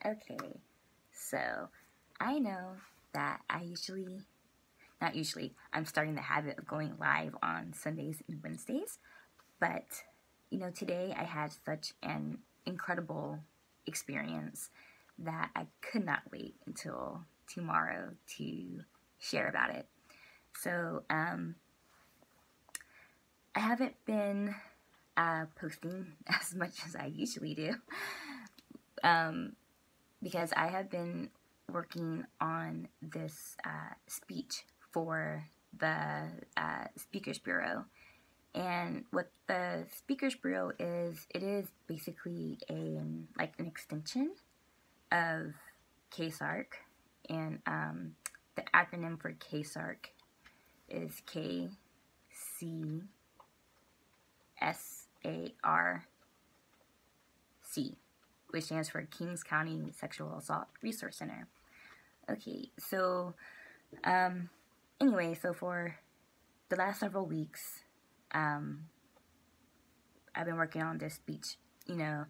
Okay, so I know that I'm starting the habit of going live on Sundays and Wednesdays, but today I had such an incredible experience that I could not wait until tomorrow to share about it. So, I haven't been posting as much as I usually do. Because I have been working on this speech for the Speakers Bureau. And what the Speakers Bureau is, it is basically an extension of KSARC. And the acronym for KSARC is KCSARC, which stands for Kings County Sexual Assault Resource Center. Okay, so anyway, so for the last several weeks, I've been working on this speech, and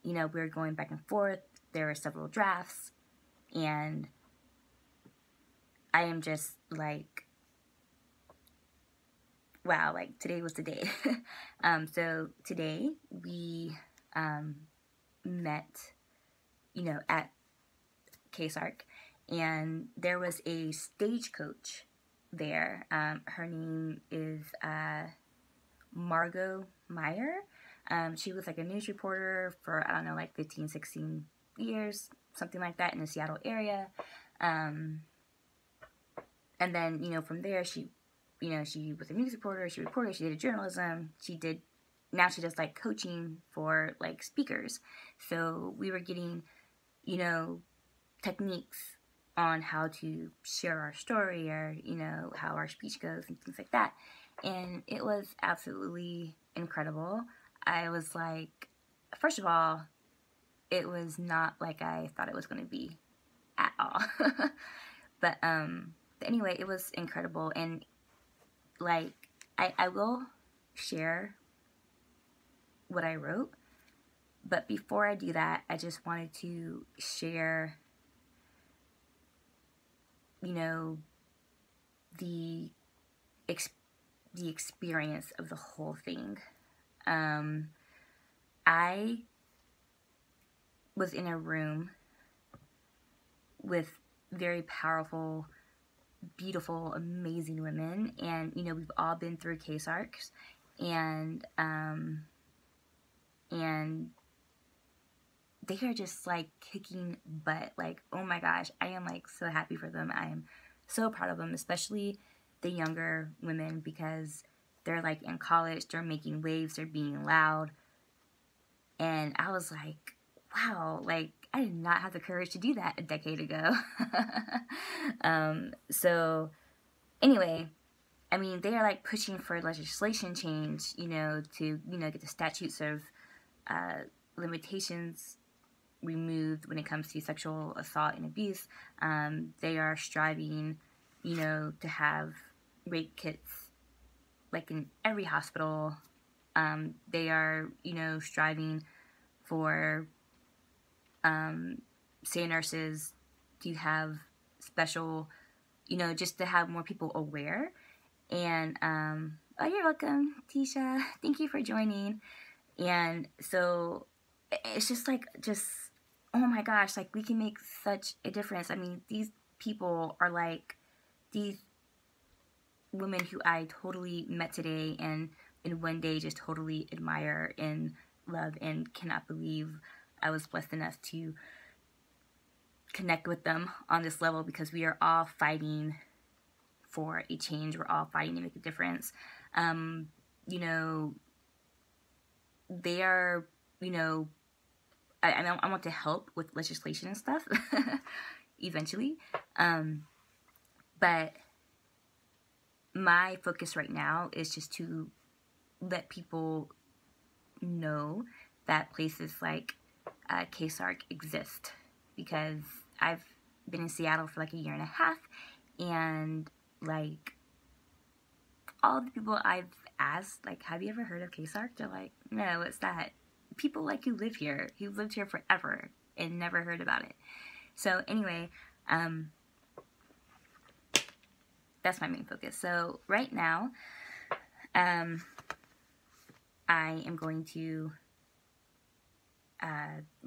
we're going back and forth. There are several drafts, and I am just like, wow, like today was the day. So today we met, at KSARC, and there was a stagecoach there. Her name is Margot Meyer. She was like a news reporter for, 15, 16 years, something like that, in the Seattle area. And then, from there, she was a news reporter, she did journalism, now she does, coaching for, speakers. So we were getting, techniques on how to share our story or, how our speech goes and things like that. And it was absolutely incredible. I was like, first of all, it was not like I thought it was going to be at all. But anyway, it was incredible. And, I will share what I wrote. But before I do that, I just wanted to share, the experience of the whole thing. I was in a room with very powerful, beautiful, amazing women, and we've all been through KSARCs, and they are just kicking butt. Oh my gosh, I am so happy for them. I am so proud of them, especially the younger women, because they're in college, they're making waves, they're being loud. And I was like, wow, I did not have the courage to do that a decade ago. So anyway, they are pushing for legislation change, to, get the statutes of limitations removed when it comes to sexual assault and abuse. They are striving, to have rape kits in every hospital. They are, striving for say nurses to have special, just to have more people aware. And oh, you're welcome, Tisha. Thank you for joining. And so it's just oh my gosh, we can make such a difference. These people are these women who I totally met today and in one day just totally admire and love, and cannot believe I was blessed enough to connect with them on this level, because we are all fighting for a change. We're all fighting to make a difference. They are, I want to help with legislation and stuff eventually. But my focus right now is just to let people know that places like KSARC exist, because I've been in Seattle for a year and a half, and all the people I've asked, have you ever heard of KSARC? They're like, no, what's that? People who live here, who've lived here forever, and never heard about it. So anyway, that's my main focus. So right now, I am going to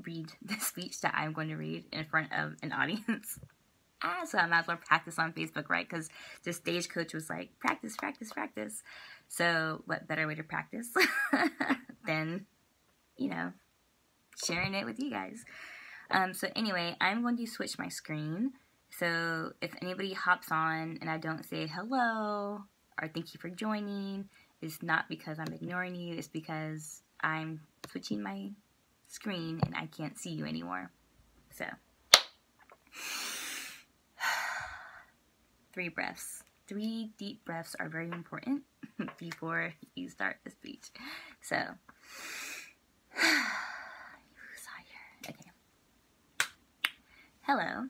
read the speech that I'm going to read in front of an audience. So I might as well practice on Facebook, right? Because the stagecoach was like, practice, practice, practice. So what better way to practice than, you know, sharing it with you guys. So anyway, I'm going to switch my screen. So if anybody hops on and I don't say hello or thank you for joining, it's not because I'm ignoring you. It's because I'm switching my screen and I can't see you anymore. So 3 breaths. 3 deep breaths are very important before you start the speech. So, okay. Hello,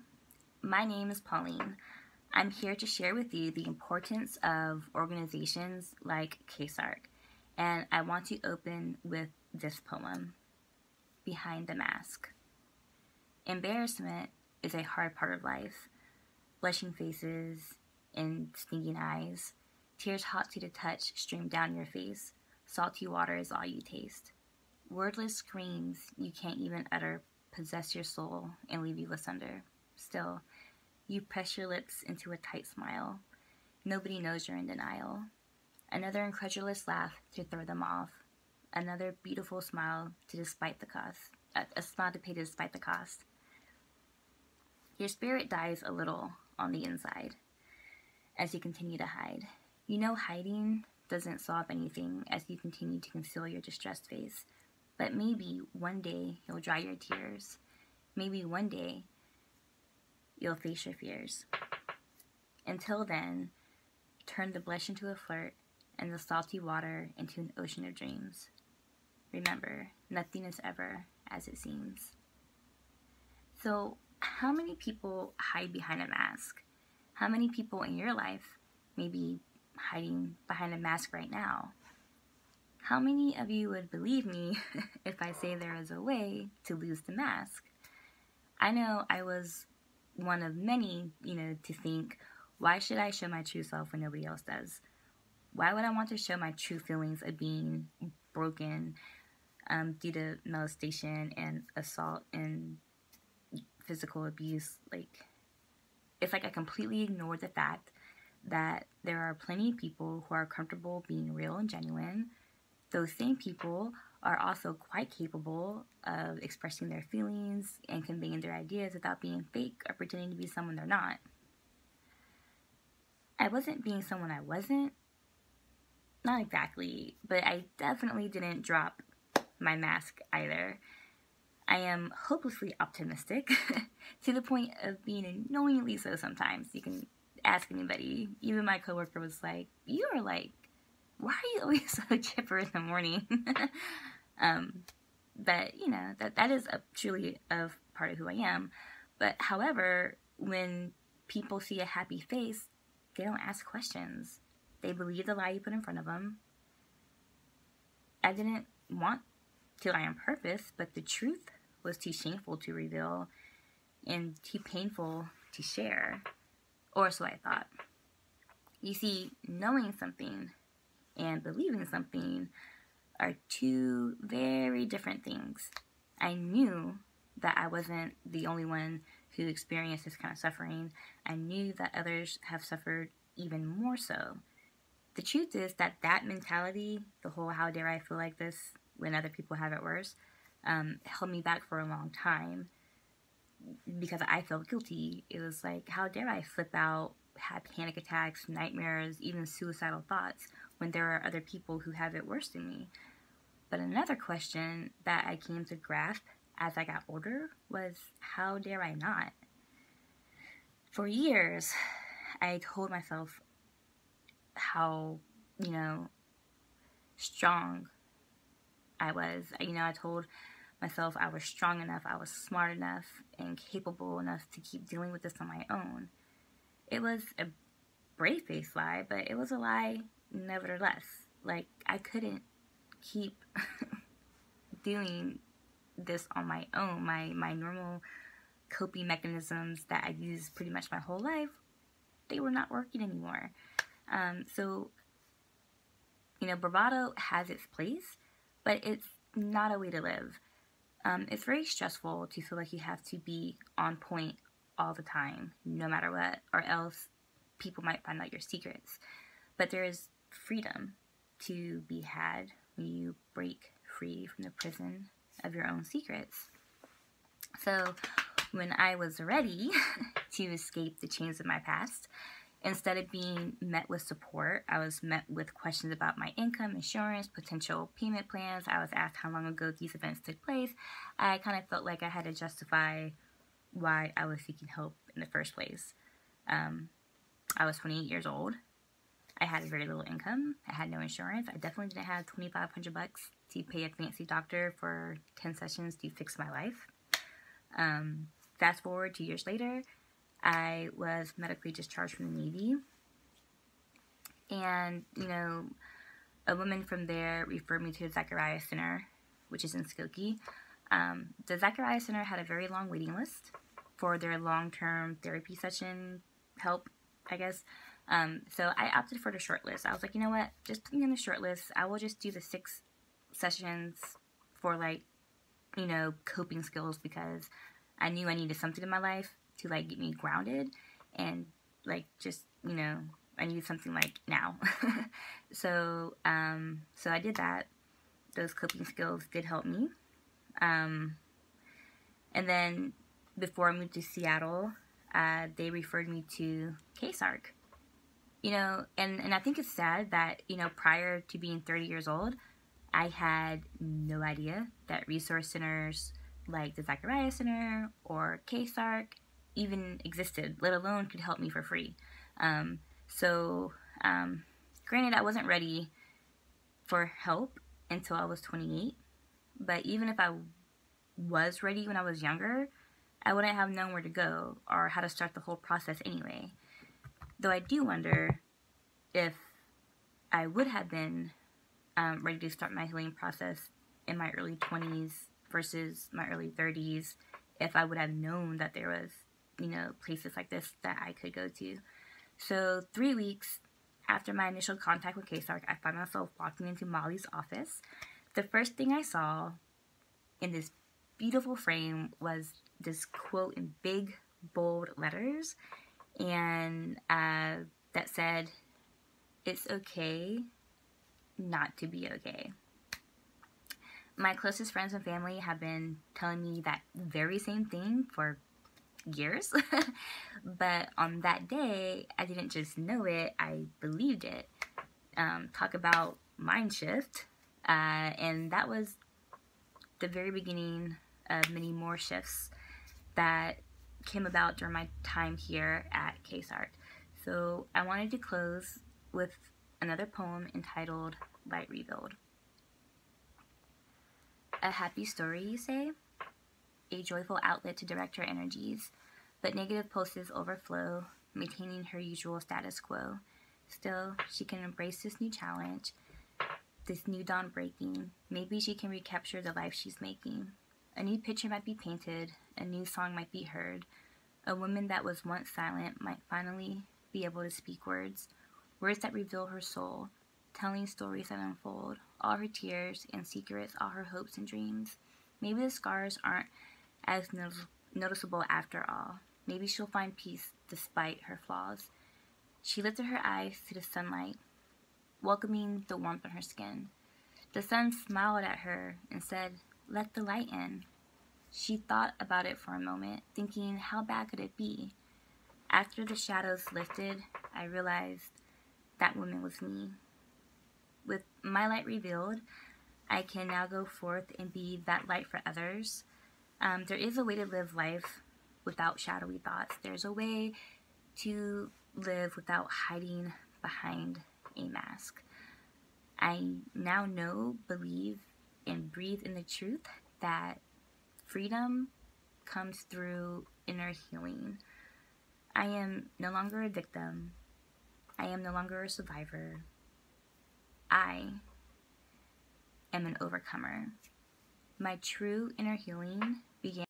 my name is Pauline. I'm here to share with you the importance of organizations like KSARC, and I want to open with this poem, Behind the Mask. Embarrassment is a hard part of life. Blushing faces and stinging eyes, tears hot to the touch stream down your face, salty water is all you taste. Wordless screams you can't even utter possess your soul and leave you asunder. Still, you press your lips into a tight smile. Nobody knows you're in denial. Another incredulous laugh to throw them off. Another beautiful smile to despite the cost. A smile to pay despite the cost. Your spirit dies a little on the inside as you continue to hide. You know hiding doesn't solve anything as you continue to conceal your distressed face. But maybe one day you'll dry your tears. Maybe one day you'll face your fears. Until then, turn the blush into a flirt and the salty water into an ocean of dreams. Remember, nothing is ever as it seems. So, how many people hide behind a mask? How many people in your life may be hiding behind a mask right now? How many of you would believe me if I say there is a way to lose the mask? I know I was one of many, to think, why should I show my true self when nobody else does? Why would I want to show my true feelings of being broken due to molestation and assault and physical abuse? It's like I completely ignored the fact that there are plenty of people who are comfortable being real and genuine. Those same people are also quite capable of expressing their feelings and conveying their ideas without being fake or pretending to be someone they're not. I wasn't being someone I wasn't. Not exactly, but I definitely didn't drop my mask either. I am hopelessly optimistic to the point of being annoyingly so sometimes. You can ask anybody. Even my coworker was like, you are like, why are you always so chipper in the morning? But, that is truly a part of who I am. But, however, when people see a happy face, they don't ask questions. They believe the lie you put in front of them. I didn't want to lie on purpose, but the truth was too shameful to reveal and too painful to share. Or so I thought. You see, knowing something and believing something are two very different things. I knew that I wasn't the only one who experienced this kind of suffering. I knew that others have suffered even more so. The truth is that mentality, the whole how dare I feel like this when other people have it worse, held me back for a long time because I felt guilty. It was like, how dare I flip out, have panic attacks, nightmares, even suicidal thoughts when there are other people who have it worse than me. But another question that I came to grasp as I got older was, how dare I not? For years, I told myself how, strong I was. I told myself I was strong enough, I was smart enough, and capable enough to keep dealing with this on my own. It was a brave-faced lie, but it was a lie nevertheless. I couldn't keep doing this on my own. My normal coping mechanisms that I used pretty much my whole life, they were not working anymore. So, you know, bravado has its place, but it's not a way to live. It's very stressful to feel like you have to be on point all the time, no matter what, or else people might find out your secrets. But there is freedom to be had when you break free from the prison of your own secrets. So when I was ready to escape the chains of my past, instead of being met with support, I was met with questions about my income, insurance, potential payment plans. I was asked how long ago these events took place. I kind of felt like I had to justify why I was seeking help in the first place. I was 28 years old. I had very little income. I had no insurance. I definitely didn't have $2,500 to pay a fancy doctor for 10 sessions to fix my life. Fast forward 2 years later, I was medically discharged from the Navy. And, you know, a woman from there referred me to the Zacharias Center, which is in Skokie. The Zacharias Center had a very long waiting list for their long-term therapy session help, I guess. So I opted for the short list. I was like, you know what? Just put me on the short list. I will just do the 6 sessions for, like, you know, coping skills, because I knew I needed something in my life to, like, get me grounded and, like, just, you know, I needed something, like, now. So I did that. Those coping skills did help me. And then before I moved to Seattle, they referred me to KSARC. You know, and I think it's sad that, you know, prior to being 30 years old, I had no idea that resource centers like the Zacharias Center or KSARC even existed, let alone could help me for free. Granted, I wasn't ready for help until I was 28, but even if I was ready when I was younger, I wouldn't have known where to go or how to start the whole process anyway. Though I do wonder if I would have been ready to start my healing process in my early 20s versus my early 30s if I would have known that there was, you know, places like this that I could go to. So 3 weeks after my initial contact with KSARC, I found myself walking into Molly's office. The first thing I saw in this beautiful frame was this quote in big, bold letters, and that said, "It's okay not to be okay." My closest friends and family have been telling me that very same thing for years, but on that day, I didn't just know it, I believed it. Talk about mind shift, and that was the very beginning of many more shifts that came about during my time here at KSARC. So I wanted to close with another poem entitled Light Revealed. A happy story, you say? A joyful outlet to direct her energies, but negative pulses overflow, maintaining her usual status quo. Still, she can embrace this new challenge, this new dawn breaking. Maybe she can recapture the life she's making. A new picture might be painted, a new song might be heard. A woman that was once silent might finally be able to speak words that reveal her soul, telling stories that unfold, all her tears and secrets, all her hopes and dreams. Maybe the scars aren't as noticeable after all. Maybe she'll find peace despite her flaws. She lifted her eyes to the sunlight, welcoming the warmth on her skin. The sun smiled at her and said, "Let the light in." She thought about it for a moment, thinking, how bad could it be? After the shadows lifted, I realized that woman was me. With my light revealed, I can now go forth and be that light for others. There is a way to live life without shadowy thoughts. There's a way to live without hiding behind a mask. I now know, believe, and breathe in the truth that freedom comes through inner healing. I am no longer a victim. I am no longer a survivor. I am an overcomer. my true inner healing began